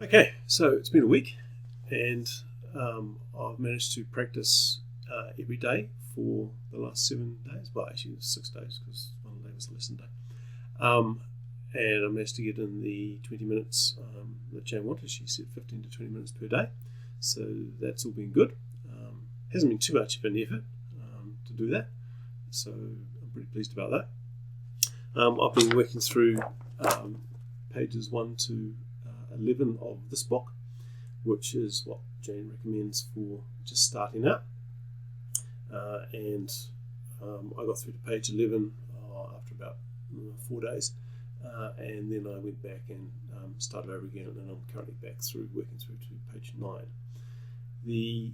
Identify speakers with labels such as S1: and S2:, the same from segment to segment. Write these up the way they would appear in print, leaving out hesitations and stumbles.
S1: Okay, so it's been a week, and I've managed to practice every day for the last 7 days. Well, actually, it was 6 days because one day was a lesson day. And I managed to get in the 20 minutes that Jane wanted. She said 15 to 20 minutes per day, so that's all been good. Hasn't been too much of an effort to do that, so I'm pretty pleased about that. I've been working through pages 1 to 11 of this book, which is what Jane recommends for just starting out. And I got through to page 11 after about 4 days, and then I went back and started over again, and I'm currently working through to page 9. The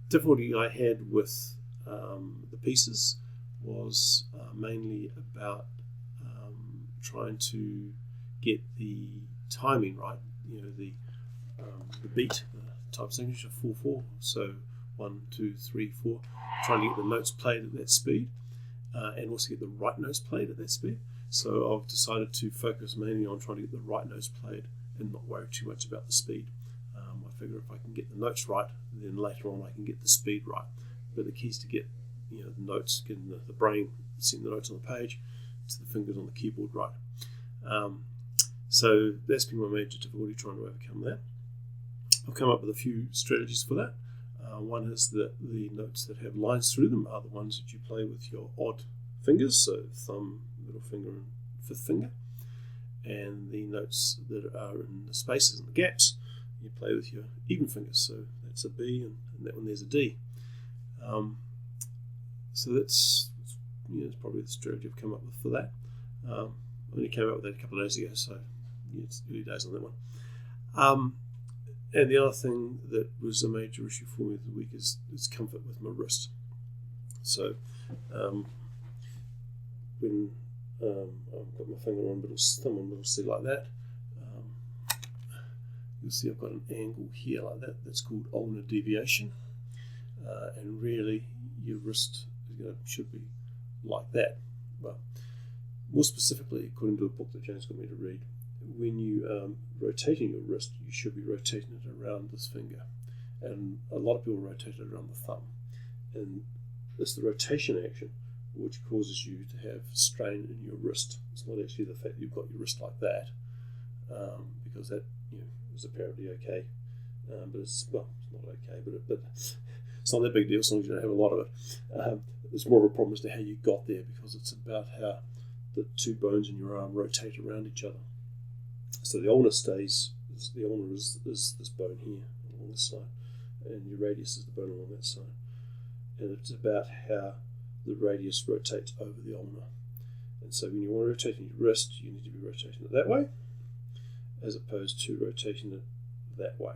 S1: difficulty I had with the pieces was mainly about trying to get the timing right. You know, the beat, the time signature 4/4. So 1, 2, 3, 4. Trying to get the notes played at that speed, and also get the right notes played at that speed. So I've decided to focus mainly on trying to get the right notes played and not worry too much about the speed. I figure if I can get the notes right, then later on I can get the speed right. But the key is to get the notes, getting the brain seeing the notes on the page to the fingers on the keyboard right. So that's been my major difficulty, trying to overcome that. I've come up with a few strategies for that. One is that the notes that have lines through them are the ones that you play with your odd fingers, so thumb, middle finger, and fifth finger. And the notes that are in the spaces and the gaps, you play with your even fingers. So that's a B, and that one there's a D. So that's it's probably the strategy I've come up with for that. I only came up with that a couple of days ago, so it's early days on that one. And the other thing that was a major issue for me this week is comfort with my wrist. So when I've got my finger on thumb on middle C like that, you'll see I've got an angle here like that. That's called ulnar deviation, and really your wrist should be like that. Well, more specifically, according to a book that Jane's got me to read, when you rotating your wrist, you should be rotating it around this finger, and a lot of people rotate it around the thumb, and it's the rotation action which causes you to have strain in your wrist. It's not actually the fact that you've got your wrist like that, because that is apparently okay, but it's not okay, but it's not that big deal as long as you don't have a lot of it. It's more of a problem as to how you got there, because it's about how the two bones in your arm rotate around each other. So the ulna stays. The ulna is this bone here along this side, and your radius is the bone along that side. And it's about how the radius rotates over the ulna. And so when you want to rotate your wrist, you need to be rotating it that way, as opposed to rotating it that way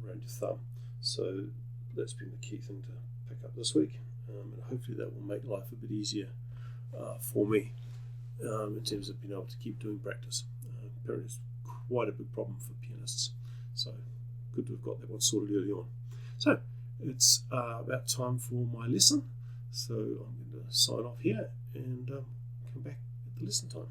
S1: around your thumb. So that's been the key thing to pick up this week, and hopefully that will make life a bit easier for me in terms of being able to keep doing practice. Apparently it's quite a big problem for pianists, so good to have got that one sorted early on. So it's about time for my lesson, so I'm going to sign off here and come back at the lesson time.